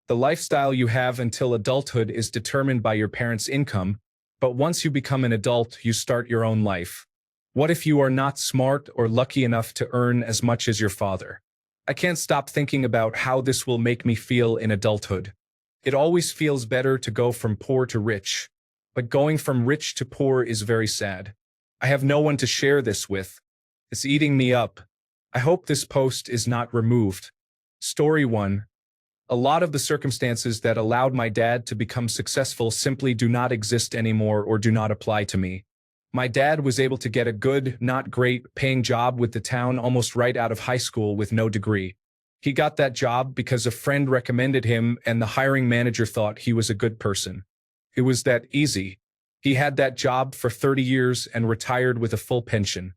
The lifestyle you have until adulthood is determined by your parents' income, but once you become an adult, you start your own life. What if you are not smart or lucky enough to earn as much as your father? I can't stop thinking about how this will make me feel in adulthood. It always feels better to go from poor to rich, but going from rich to poor is very sad. I have no one to share this with. It's eating me up. I hope this post is not removed. Story 1. A lot of the circumstances that allowed my dad to become successful simply do not exist anymore or do not apply to me. My dad was able to get a good, not great, paying job with the town almost right out of high school with no degree. He got that job because a friend recommended him and the hiring manager thought he was a good person. It was that easy. He had that job for 30 years and retired with a full pension.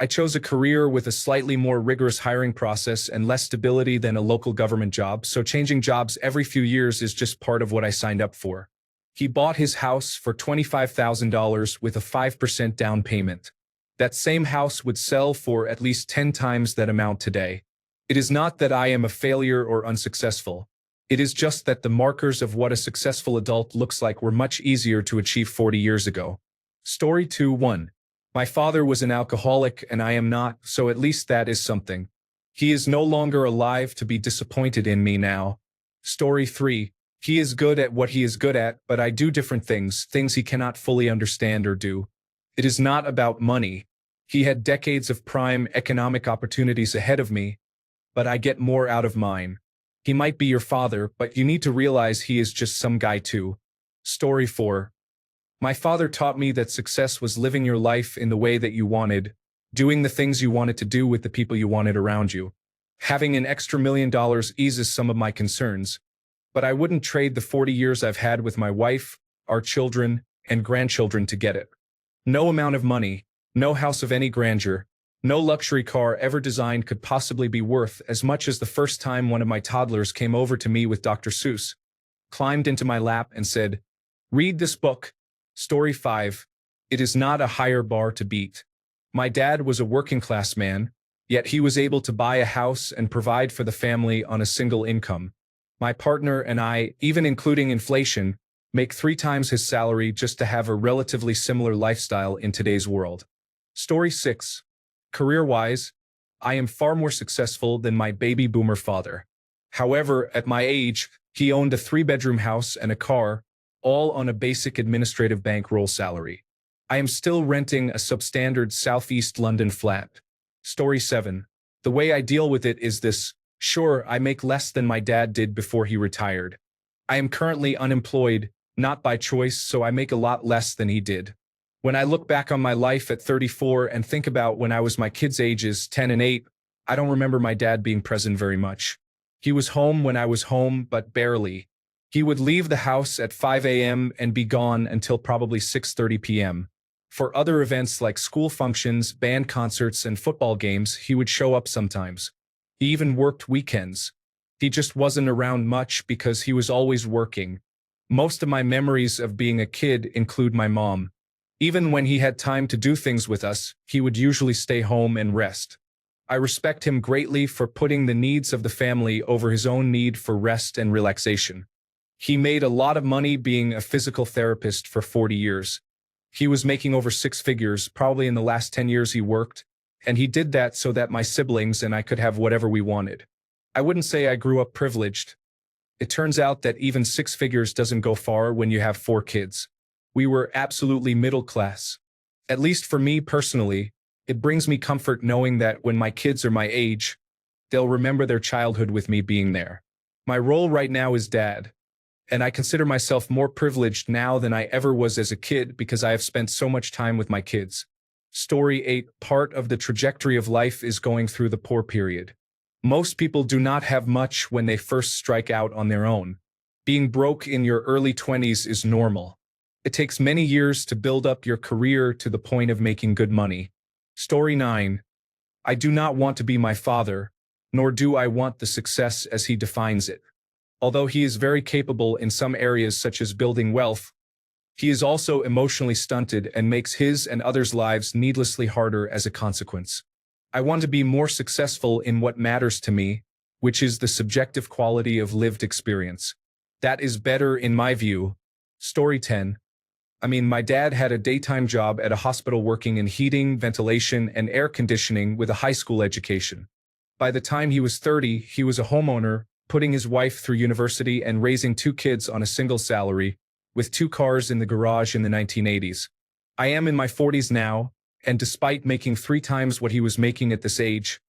I chose a career with a slightly more rigorous hiring process and less stability than a local government job, so changing jobs every few years is just part of what I signed up for. He bought his house for $25,000 with a 5% down payment. That same house would sell for at least 10 times that amount today. It is not that I am a failure or unsuccessful. It is just that the markers of what a successful adult looks like were much easier to achieve 40 years ago. Story 2-1. My father was an alcoholic and I am not, so at least that is something. He is no longer alive to be disappointed in me now. Story 3. He is good at what he is good at, but I do different things he cannot fully understand or do. It is not about money. He had decades of prime economic opportunities ahead of me, but I get more out of mine. He might be your father, but you need to realize he is just some guy too. Story 4. My father taught me that success was living your life in the way that you wanted, doing the things you wanted to do with the people you wanted around you. Having an extra $1 million eases some of my concerns, but I wouldn't trade the 40 years I've had with my wife, our children, and grandchildren to get it. No amount of money, no house of any grandeur, no luxury car ever designed could possibly be worth as much as the first time one of my toddlers came over to me with Dr. Seuss, climbed into my lap and said, "Read this book." Story 5. It is not a higher bar to beat. My dad was a working-class man, yet he was able to buy a house and provide for the family on a single income. My partner and I, even including inflation, make 3 times his salary just to have a relatively similar lifestyle in today's world. Story 6. Career-wise, I am far more successful than my baby boomer father. However, at my age, he owned a 3-bedroom house and a car, all on a basic administrative bankroll salary. I am still renting a substandard Southeast London flat. Story 7. The way I deal with it is this. Sure, I make less than my dad did before he retired. I am currently unemployed, not by choice, so I make a lot less than he did. When I look back on my life at 34 and think about when I was my kids' ages 10 and 8, I don't remember my dad being present very much. He was home when I was home, but barely. He would leave the house at 5 a.m. and be gone until probably 6:30 p.m. For other events like school functions, band concerts, and football games, he would show up sometimes. He even worked weekends. He just wasn't around much because he was always working. Most of my memories of being a kid include my mom. Even when he had time to do things with us, he would usually stay home and rest. I respect him greatly for putting the needs of the family over his own need for rest and relaxation. He made a lot of money being a physical therapist for 40 years. He was making over 6 figures, probably in the last 10 years he worked, and he did that so that my siblings and I could have whatever we wanted. I wouldn't say I grew up privileged. It turns out that even 6 figures doesn't go far when you have 4 kids. We were absolutely middle class. At least for me personally, it brings me comfort knowing that when my kids are my age, they'll remember their childhood with me being there. My role right now is dad, and I consider myself more privileged now than I ever was as a kid because I have spent so much time with my kids. Story 8. Part of the trajectory of life is going through the poor period. Most people do not have much when they first strike out on their own. Being broke in your early 20s is normal. It takes many years to build up your career to the point of making good money. Story 9. I do not want to be my father, nor do I want the success as he defines it. Although he is very capable in some areas such as building wealth, he is also emotionally stunted and makes his and others' lives needlessly harder as a consequence. I want to be more successful in what matters to me, which is the subjective quality of lived experience. That is better in my view. Story 10. My dad had a daytime job at a hospital working in heating, ventilation, and air conditioning with a high school education. By the time he was 30, he was a homeowner, putting his wife through university and raising 2 kids on a single salary, with 2 cars in the garage in the 1980s. I am in my 40s now, and despite making 3 times what he was making at this age,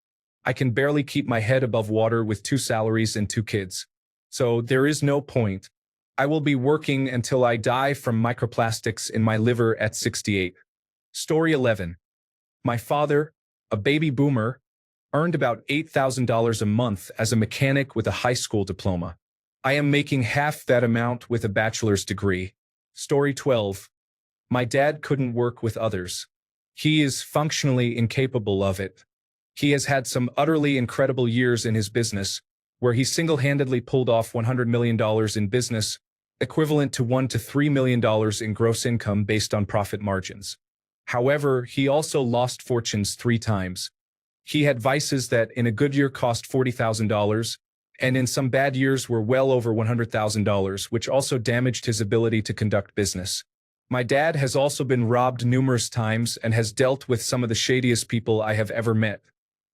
I can barely keep my head above water with 2 salaries and 2 kids. So there is no point. I will be working until I die from microplastics in my liver at 68. Story 11. My father, a baby boomer, earned about $8,000 a month as a mechanic with a high school diploma. I am making half that amount with a bachelor's degree. Story 12. My dad couldn't work with others. He is functionally incapable of it. He has had some utterly incredible years in his business, where he single-handedly pulled off $100 million in business, equivalent to $1 to $3 million in gross income based on profit margins. However, he also lost fortunes 3 times. He had vices that in a good year cost $40,000, and in some bad years were well over $100,000, which also damaged his ability to conduct business. My dad has also been robbed numerous times and has dealt with some of the shadiest people I have ever met.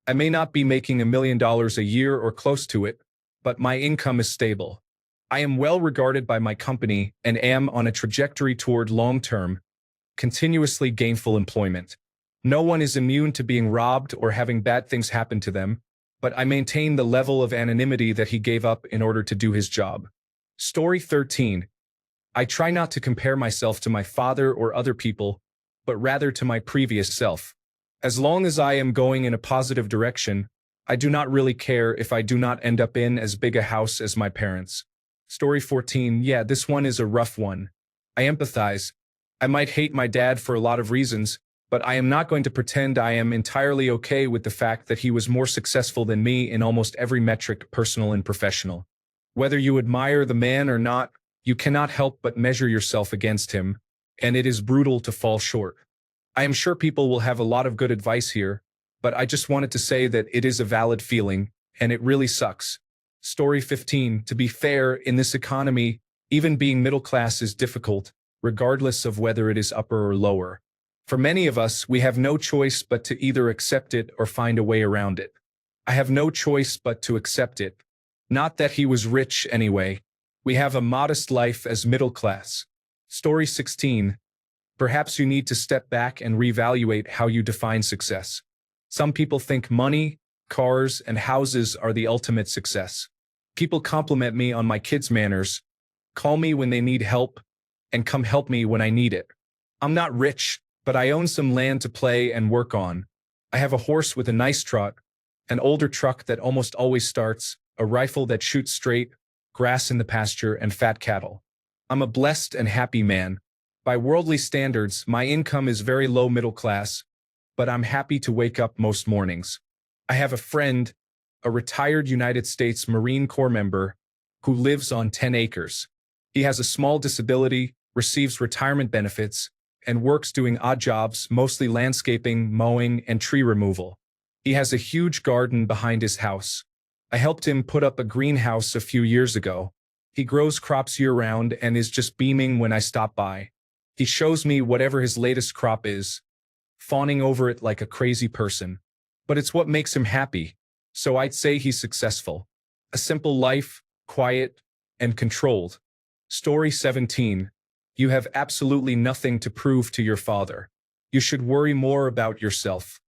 I may not be making $1 million a year or close to it, but my income is stable. I am well regarded by my company and am on a trajectory toward long-term, continuously gainful employment. No one is immune to being robbed or having bad things happen to them, but I maintain the level of anonymity that he gave up in order to do his job. Story 13. I try not to compare myself to my father or other people, but rather to my previous self. As long as I am going in a positive direction, I do not really care if I do not end up in as big a house as my parents. Story 14. Yeah, this one is a rough one. I empathize. I might hate my dad for a lot of reasons, but I am not going to pretend I am entirely okay with the fact that he was more successful than me in almost every metric, personal and professional. Whether you admire the man or not, you cannot help but measure yourself against him, and it is brutal to fall short. I am sure people will have a lot of good advice here, but I just wanted to say that it is a valid feeling, and it really sucks. Story 15. To be fair, in this economy, even being middle class is difficult, regardless of whether it is upper or lower. For many of us, we have no choice but to either accept it or find a way around it. I have no choice but to accept it. Not that he was rich anyway. We have a modest life as middle class. Story 16. Perhaps you need to step back and reevaluate how you define success. Some people think money, cars, and houses are the ultimate success. People compliment me on my kids' manners, call me when they need help, and come help me when I need it. I'm not rich, but I own some land to play and work on. I have a horse with a nice trot, an older truck that almost always starts, a rifle that shoots straight, grass in the pasture, and fat cattle. I'm a blessed and happy man. By worldly standards, my income is very low middle class, but I'm happy to wake up most mornings. I have a friend, a retired United States Marine Corps member, who lives on 10 acres. He has a small disability, receives retirement benefits, and works doing odd jobs, mostly landscaping, mowing, and tree removal. He has a huge garden behind his house. I helped him put up a greenhouse a few years ago. He grows crops year-round and is just beaming when I stop by. He shows me whatever his latest crop is, fawning over it like a crazy person. But it's what makes him happy, so I'd say he's successful. A simple life, quiet, and controlled. Story 17. You have absolutely nothing to prove to your father. You should worry more about yourself.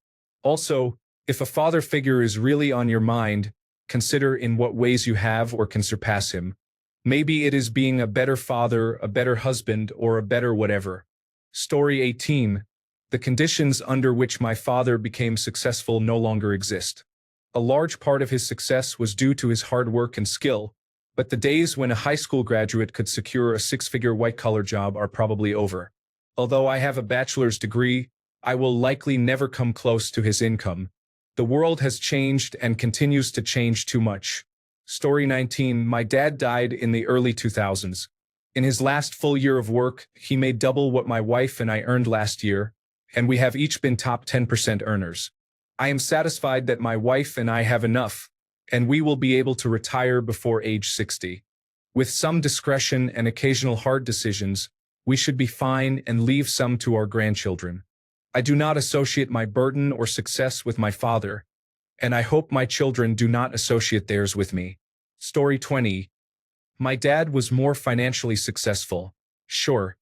Also, if a father figure is really on your mind, consider in what ways you have or can surpass him. Maybe it is being a better father, a better husband, or a better whatever. Story 18. The conditions under which my father became successful no longer exist. A large part of his success was due to his hard work and skill, but the days when a high school graduate could secure a 6-figure white-collar job are probably over. Although I have a bachelor's degree, I will likely never come close to his income. The world has changed and continues to change too much. Story 19. My dad died in the early 2000s. In his last full year of work, he made double what my wife and I earned last year, and we have each been top 10% earners. I am satisfied that my wife and I have enough, and we will be able to retire before age 60. With some discretion and occasional hard decisions, we should be fine and leave some to our grandchildren. I do not associate my burden or success with my father, and I hope my children do not associate theirs with me. Story 20. My dad was more financially successful. Sure.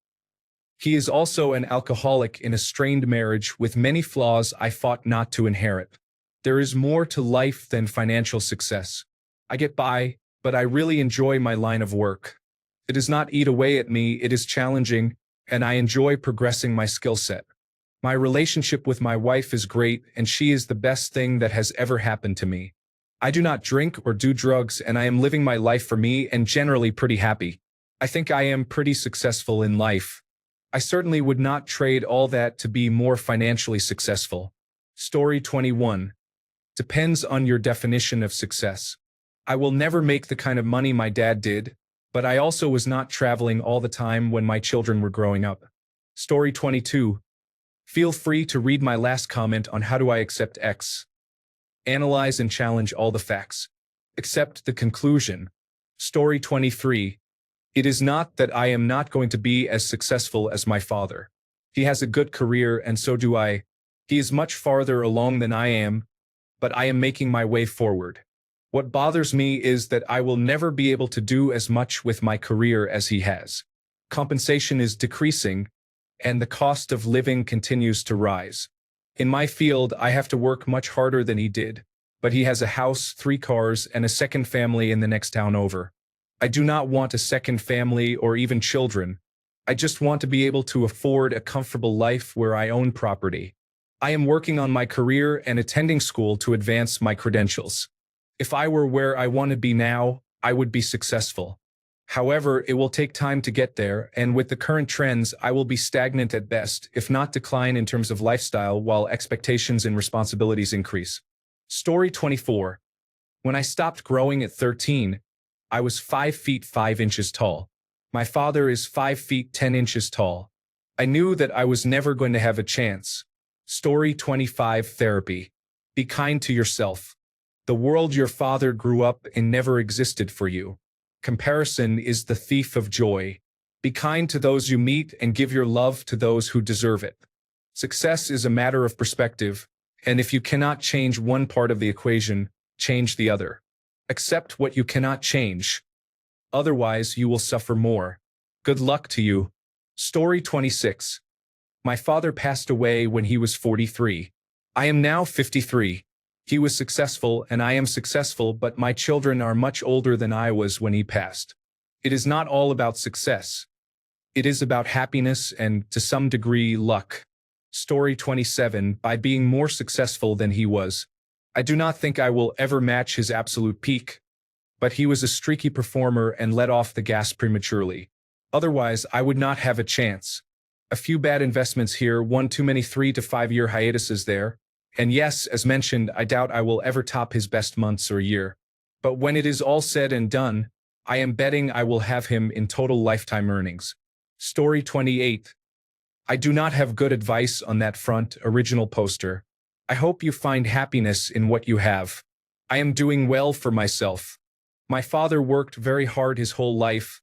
He is also an alcoholic in a strained marriage with many flaws I fought not to inherit. There is more to life than financial success. I get by, but I really enjoy my line of work. It does not eat away at me, it is challenging, and I enjoy progressing my skill set. My relationship with my wife is great, and she is the best thing that has ever happened to me. I do not drink or do drugs, and I am living my life for me and generally pretty happy. I think I am pretty successful in life. I certainly would not trade all that to be more financially successful. Story 21. Depends on your definition of success. I will never make the kind of money my dad did, but I also was not traveling all the time when my children were growing up. Story 22. Feel free to read my last comment on how do I accept X. Analyze and challenge all the facts. Accept the conclusion. Story 23. It is not that I am not going to be as successful as my father. He has a good career and so do I. He is much farther along than I am, but I am making my way forward. What bothers me is that I will never be able to do as much with my career as he has. Compensation is decreasing, and the cost of living continues to rise. In my field, I have to work much harder than he did, but he has a house, 3 cars, and a second family in the next town over. I do not want a second family or even children. I just want to be able to afford a comfortable life where I own property. I am working on my career and attending school to advance my credentials. If I were where I want to be now, I would be successful. However, it will take time to get there, and with the current trends, I will be stagnant at best, if not decline in terms of lifestyle while expectations and responsibilities increase. Story 24. When I stopped growing at 13, I was 5 feet 5 inches tall. My father is 5 feet 10 inches tall. I knew that I was never going to have a chance. Story 25. Therapy. Be kind to yourself. The world your father grew up in never existed for you. Comparison is the thief of joy. Be kind to those you meet and give your love to those who deserve it. Success is a matter of perspective, and if you cannot change one part of the equation, change the other. Accept what you cannot change. Otherwise, you will suffer more. Good luck to you. Story 26. My father passed away when he was 43. I am now 53. He was successful and I am successful, but my children are much older than I was when he passed. It is not all about success. It is about happiness and, to some degree, luck. Story 27. By being more successful than he was. I do not think I will ever match his absolute peak, but he was a streaky performer and let off the gas prematurely. Otherwise, I would not have a chance. A few bad investments here, one too many 3 to 5 year hiatuses there. And yes, as mentioned, I doubt I will ever top his best months or year. But when it is all said and done, I am betting I will have him in total lifetime earnings. Story 28. I do not have good advice on that front, original poster. I hope you find happiness in what you have. I am doing well for myself. My father worked very hard his whole life.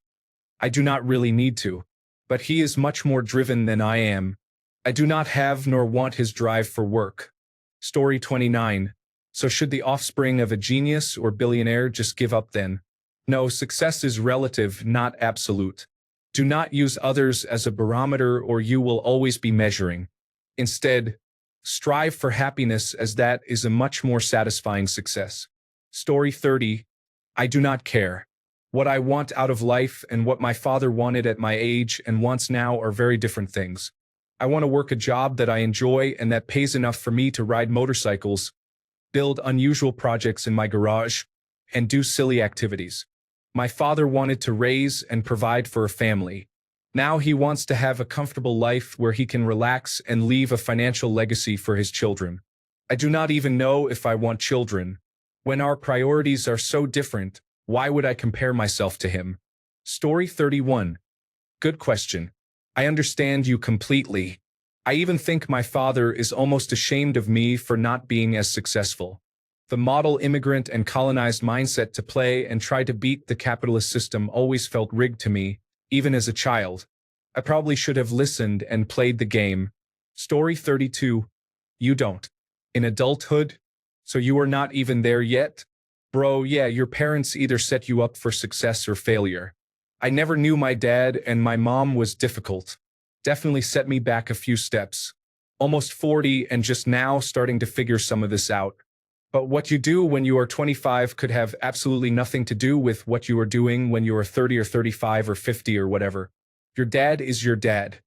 I do not really need to, but he is much more driven than I am. I do not have nor want his drive for work. Story 29. So should the offspring of a genius or billionaire just give up then? No, success is relative, not absolute. Do not use others as a barometer or you will always be measuring. Instead, strive for happiness as that is a much more satisfying success. Story 30. I do not care. What I want out of life and what my father wanted at my age and wants now are very different things. I want to work a job that I enjoy and that pays enough for me to ride motorcycles, build unusual projects in my garage, and do silly activities. My father wanted to raise and provide for a family. Now he wants to have a comfortable life where he can relax and leave a financial legacy for his children. I do not even know if I want children. When our priorities are so different, why would I compare myself to him? Story 31. Good question. I understand you completely. I even think my father is almost ashamed of me for not being as successful. The model immigrant and colonized mindset to play and try to beat the capitalist system always felt rigged to me, even as a child. I probably should have listened and played the game. Story 32. You don't. In adulthood? So you are not even there yet? Bro, yeah, your parents either set you up for success or failure. I never knew my dad, and my mom was difficult. Definitely set me back a few steps. Almost 40 and just now starting to figure some of this out. But what you do when you are 25 could have absolutely nothing to do with what you are doing when you are 30 or 35 or 50 or whatever. Your dad is your dad.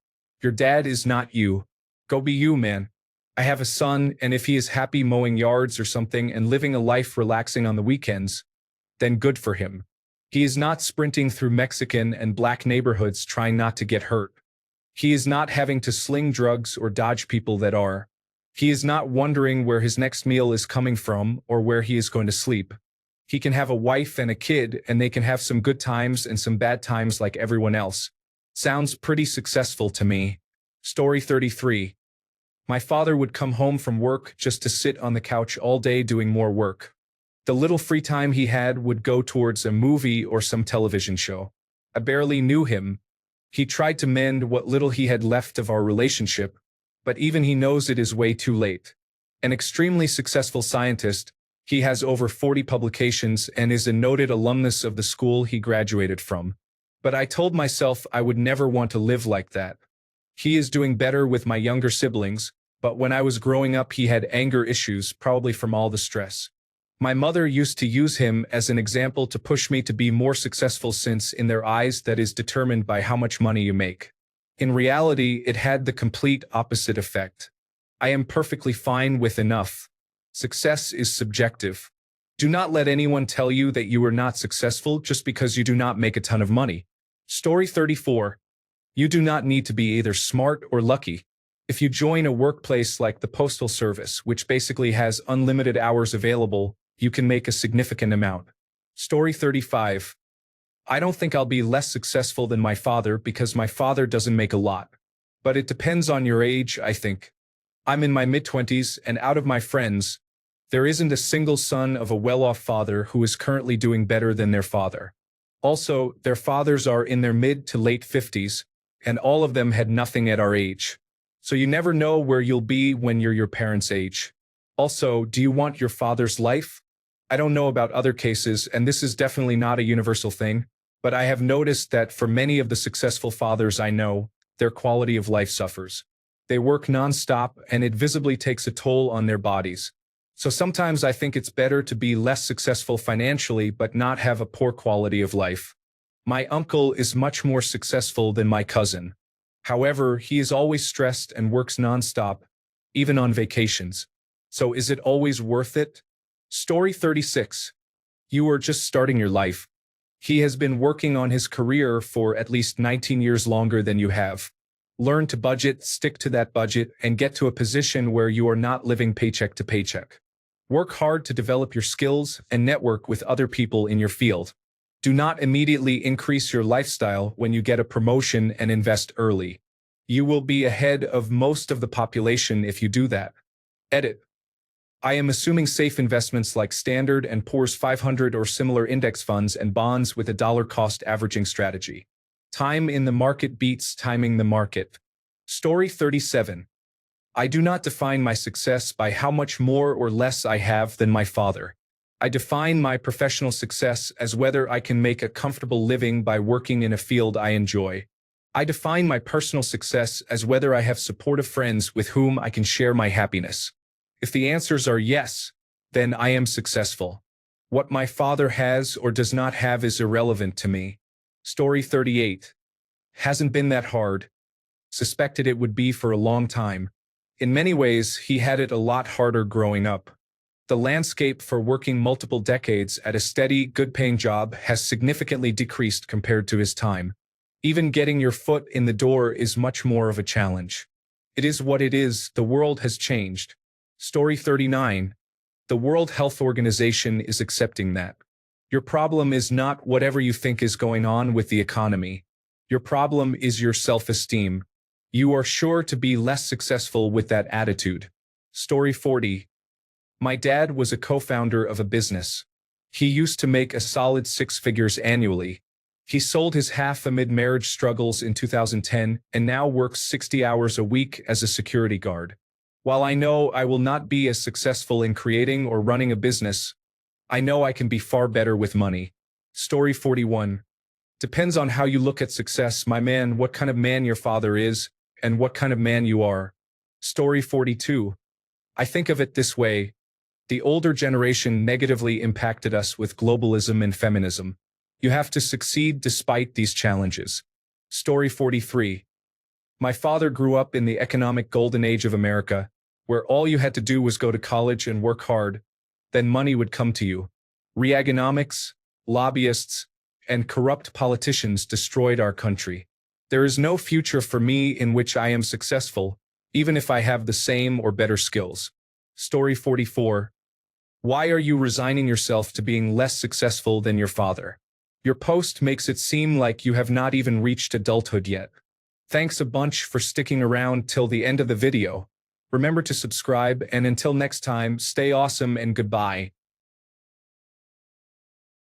Your dad is not you. Go be you, man. I have a son, and if he is happy mowing yards or something and living a life relaxing on the weekends, then good for him. He is not sprinting through Mexican and black neighborhoods trying not to get hurt. He is not having to sling drugs or dodge people that are. He is not wondering where his next meal is coming from or where he is going to sleep. He can have a wife and a kid, and they can have some good times and some bad times like everyone else. Sounds pretty successful to me. Story 33. My father would come home from work just to sit on the couch all day doing more work. The little free time he had would go towards a movie or some television show. I barely knew him. He tried to mend what little he had left of our relationship, but even he knows it is way too late. An extremely successful scientist, he has over 40 publications and is a noted alumnus of the school he graduated from. But I told myself I would never want to live like that. He is doing better with my younger siblings, but when I was growing up he had anger issues, probably from all the stress. My mother used to use him as an example to push me to be more successful since, in their eyes, that is determined by how much money you make. In reality, it had the complete opposite effect. I am perfectly fine with enough. Success is subjective. Do not let anyone tell you that you are not successful just because you do not make a ton of money. Story 34. You do not need to be either smart or lucky. If you join a workplace like the Postal Service, which basically has unlimited hours available, you can make a significant amount. Story 35. I don't think I'll be less successful than my father because my father doesn't make a lot. But it depends on your age, I think. I'm in my mid-20s, and out of my friends, there isn't a single son of a well-off father who is currently doing better than their father. Also, their fathers are in their mid to late 50s, and all of them had nothing at our age. So you never know where you'll be when you're your parents' age. Also, do you want your father's life? I don't know about other cases, and this is definitely not a universal thing, but I have noticed that for many of the successful fathers I know, their quality of life suffers. They work non-stop, and it visibly takes a toll on their bodies. So sometimes I think it's better to be less successful financially but not have a poor quality of life. My uncle is much more successful than my cousin. However, he is always stressed and works non-stop, even on vacations. So is it always worth it? Story 36. You are just starting your life. He has been working on his career for at least 19 years longer than you have. Learn to budget, stick to that budget, and get to a position where you are not living paycheck to paycheck. Work hard to develop your skills and network with other people in your field. Do not immediately increase your lifestyle when you get a promotion and invest early. You will be ahead of most of the population if you do that. Edit. I am assuming safe investments like Standard & Poor's 500 or similar index funds and bonds with a dollar cost averaging strategy. Time in the market beats timing the market. Story 37. I do not define my success by how much more or less I have than my father. I define my professional success as whether I can make a comfortable living by working in a field I enjoy. I define my personal success as whether I have supportive friends with whom I can share my happiness. If the answers are yes, then I am successful. What my father has or does not have is irrelevant to me. Story 38. Hasn't been that hard. Suspected it would be for a long time. In many ways, he had it a lot harder growing up. The landscape for working multiple decades at a steady, good-paying job has significantly decreased compared to his time. Even getting your foot in the door is much more of a challenge. It is what it is. The world has changed. Story 39. The World Health Organization is accepting that. Your problem is not whatever you think is going on with the economy. Your problem is your self-esteem. You are sure to be less successful with that attitude. Story 40. My dad was a co-founder of a business. He used to make a solid 6 figures annually. He sold his half amid marriage struggles in 2010 and now works 60 hours a week as a security guard. While I know I will not be as successful in creating or running a business, I know I can be far better with money. Story 41. Depends on how you look at success, my man, what kind of man your father is, and what kind of man you are. Story 42. I think of it this way. The older generation negatively impacted us with globalism and feminism. You have to succeed despite these challenges. Story 43. My father grew up in the economic golden age of America, where all you had to do was go to college and work hard, then money would come to you. Reaganomics, lobbyists, and corrupt politicians destroyed our country. There is no future for me in which I am successful, even if I have the same or better skills. Story 44. Why are you resigning yourself to being less successful than your father? Your post makes it seem like you have not even reached adulthood yet. Thanks a bunch for sticking around till the end of the video. Remember to subscribe, and until next time, stay awesome and goodbye.